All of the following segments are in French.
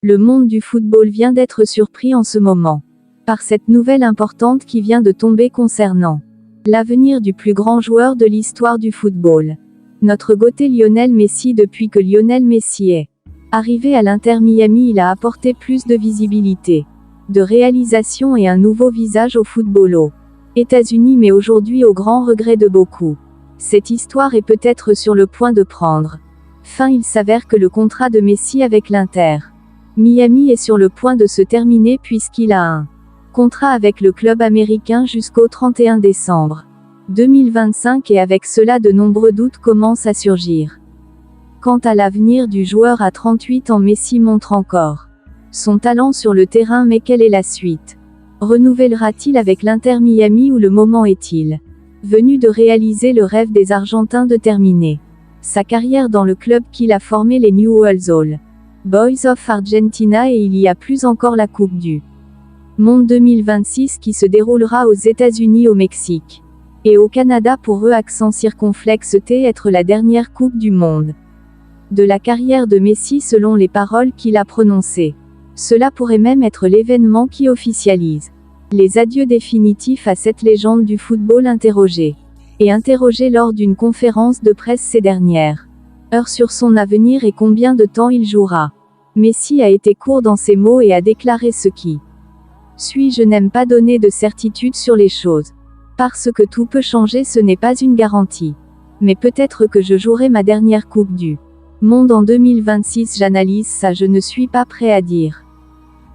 Le monde du football vient d'être surpris en ce moment par cette nouvelle importante qui vient de tomber concernant l'avenir du plus grand joueur de l'histoire du football. Notre goté Lionel Messi. Depuis que Lionel Messi est arrivé à l'Inter Miami, il a apporté plus de visibilité, de réalisation et un nouveau visage au football aux États-Unis, mais aujourd'hui au grand regret de beaucoup. Cette histoire est peut-être sur le point de prendre fin. Il s'avère que le contrat de Messi avec l'Inter Miami est sur le point de se terminer puisqu'il a un contrat avec le club américain jusqu'au 31 décembre 2025 et avec cela de nombreux doutes commencent à surgir. Quant à l'avenir du joueur à 38 ans, Messi montre encore son talent sur le terrain, mais quelle est la suite? Renouvellera-t-il avec l'Inter Miami ou le moment est-il venu de réaliser le rêve des Argentins de terminer sa carrière dans le club qu'il a formé, les Newell's Old Boys of Argentina, et il y a plus encore la Coupe du Monde 2026 qui se déroulera aux États-Unis, au Mexique et au Canada. Pour eux, accent circonflexe T, être la dernière Coupe du Monde de la carrière de Messi selon les paroles qu'il a prononcées. Cela pourrait même être l'événement qui officialise les adieux définitifs à cette légende du football. Interrogé lors d'une conférence de presse ces dernières heures sur son avenir et combien de temps il jouera, Messi a été court dans ses mots et a déclaré ce qui suit: je n'aime pas donner de certitude sur les choses, parce que tout peut changer, ce n'est pas une garantie. Mais peut-être que je jouerai ma dernière Coupe du Monde en 2026, j'analyse ça, je ne suis pas prêt à dire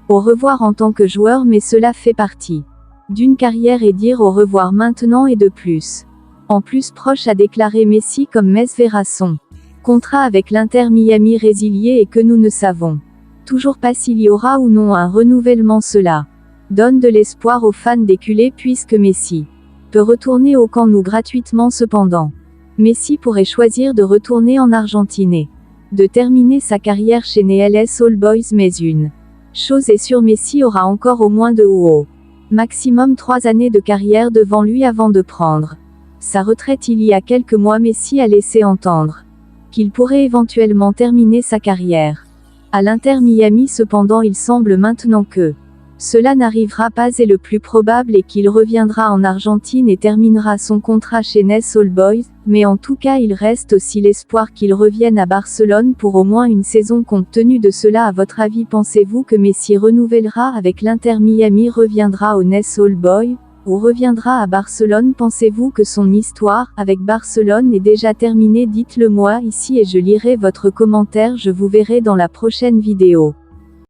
au revoir en tant que joueur, mais cela fait partie d'une carrière et dire au revoir maintenant est de plus en plus proche, a déclaré Messi. Comme Messi verra son contrat avec l'Inter Miami résilié et que nous ne savons toujours pas s'il y aura ou non un renouvellement, cela donne de l'espoir aux fans des culés puisque Messi peut retourner au Camp Nou gratuitement. Cependant, Messi pourrait choisir de retourner en Argentine et de terminer sa carrière chez Newell's Old Boys, mais une chose est sûre, Messi aura encore au moins 2 ou au maximum 3 années de carrière devant lui avant de prendre sa retraite. Il y a quelques mois, Messi a laissé entendre qu'il pourrait éventuellement terminer sa carrière à l'Inter Miami. Cependant, il semble maintenant que cela n'arrivera pas et le plus probable est qu'il reviendra en Argentine et terminera son contrat chez Newell's Old Boys, mais en tout cas il reste aussi l'espoir qu'il revienne à Barcelone pour au moins une saison. Compte tenu de cela, à votre avis, pensez-vous que Messi renouvellera avec l'Inter Miami, reviendra au Newell's Old Boys, ou reviendra à Barcelone? Pensez-vous que son histoire avec Barcelone est déjà terminée? Dites-le moi ici et je lirai votre commentaire. Je vous verrai dans la prochaine vidéo.